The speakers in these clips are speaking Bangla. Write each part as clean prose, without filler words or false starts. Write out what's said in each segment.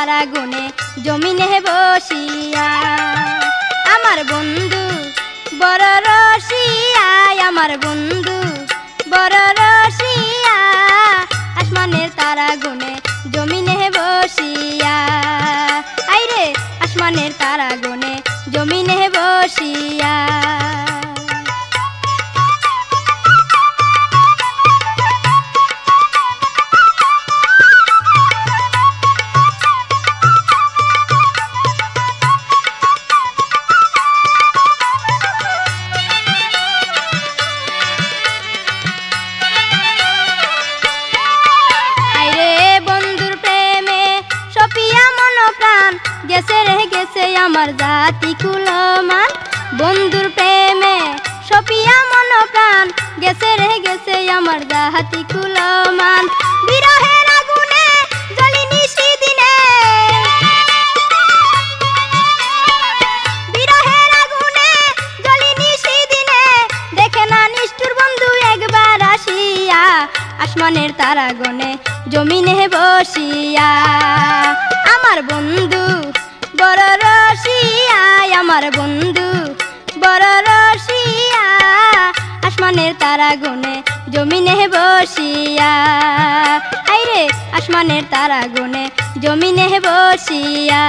তারা গুনে জমিনে বসিয়া। আমার বন্ধু বড় রসিয়া, আমার বন্ধু বড় রসিয়া, আসমানের তারা গুনে জমিনে বসিয়া। আইরে আসমানের তারা গুনে জমিনে বসিয়া। গেছে রে গেছে আমার জাতি কুলমান, বন্ধুর প্রেমে সপিয়া মন প্রাণ, গেছে রে গেছে আমার জাতি কুলমান। বিরহের আগুনে জ্বলি নিশিদিনে, বিরহের আগুনে জ্বলি নিশিদিনে, দেখে না নিষ্ঠুর বন্ধু একবার আসিয়া, আসমানের তারা গনে জমিনে বসিয়া। আমার বন্ধু বড় রসিয়া, আমার বন্ধু বড় রসিয়া, আসমানের তারা গুনে জমিনে বসিয়া। আইরে আসমানের তারা গুনে জমিনে বসিয়া।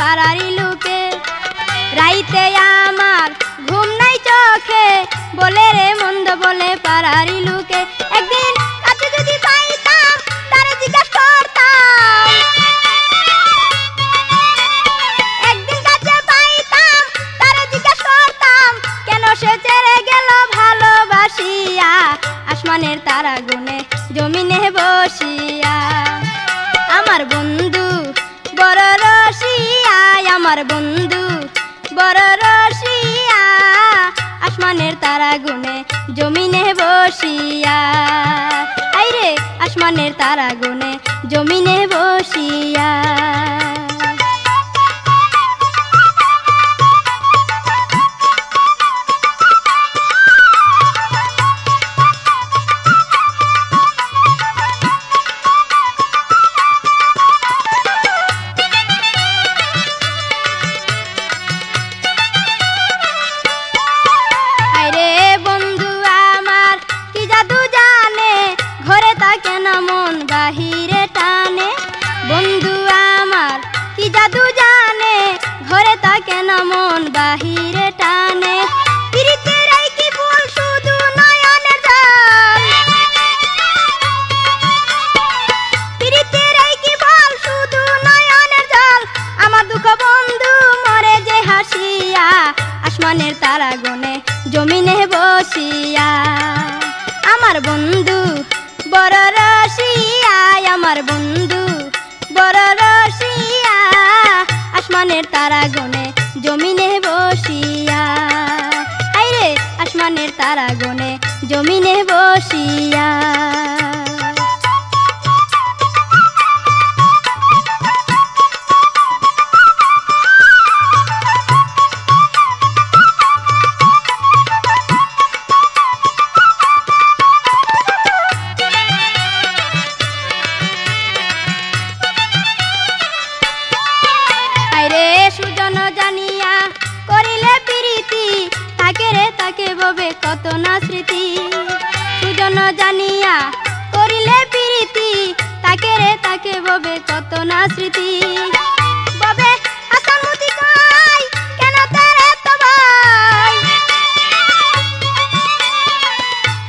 পাড়ারি লোকে রাইতে আমার ঘুম নাই চোখে, বলে রে মন্দ বলে পাড়ারি লোকে। একদিন কাছে যদি পাইতাম তারে জিজ্ঞাসা করতাম, একদিন কাছে পাইতাম তারে জিজ্ঞাসা করতাম, কেন সে ছেড়ে গেল ভালোবাসিয়া, আসমানের তারা গুনে জমিনে বসিয়া। আমার বন্ধু বড় রসিয়া, আমার বন্ধু বড় রসিয়া, আসমানের তারা গুনে জমিনে বসিয়া। আইরে আসমানের তারা গুনে জমিনে বসিয়া। বাহিরে টানে বন্ধু আমার কি জাদু জানে, ঘরে থাকে না মন বাহিরে টানে। প্রীতের এই কি ফুল শুধু নয়নে জল, প্রীতের এই কি ফুল শুধু নয়নে জল, আমার দুঃখ বন্ধু মরে যে হাসিয়া, আসমানের তারা গুনে জমিনে বসিয়া। আমার বন্ধু বড় রসিয়া, আমার বন্ধু বড় রসিয়া, আসমানের তারা গুনে জমিনে বসিয়া। আইরে আসমানের তারা গুনে জমিনে বসিয়া। সুজন জানিয়া করিলে প্রীতি, তাকে রে তাকে ববে কত না স্মৃতি। সুজন জানিয়া করিলে প্রীতি, তাকে রে তাকে ববে কত না স্মৃতি। ববে আসামতি কই কেন তার এত ভয়,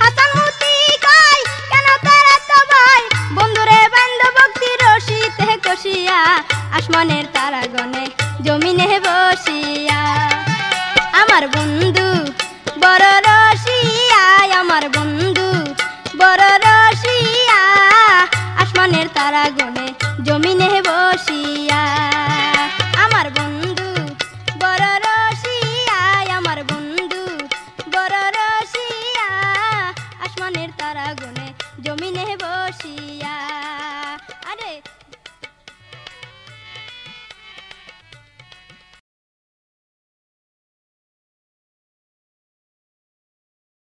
আসামতি কই কেন তার এত ভয়, বন্ধুরে বান্ধব ভক্তি রশিতে কষিয়া, আসমানের তারা গনে জমিনে বসিয়া। আমার বন্ধু বড় রসিয়া, আমার বন্ধু বড় রসিয়া, আসমানের তারা গনে জমিনে বসিয়া। আমার বন্ধু বড় আগুনে জমিনে বসিয়া। আরে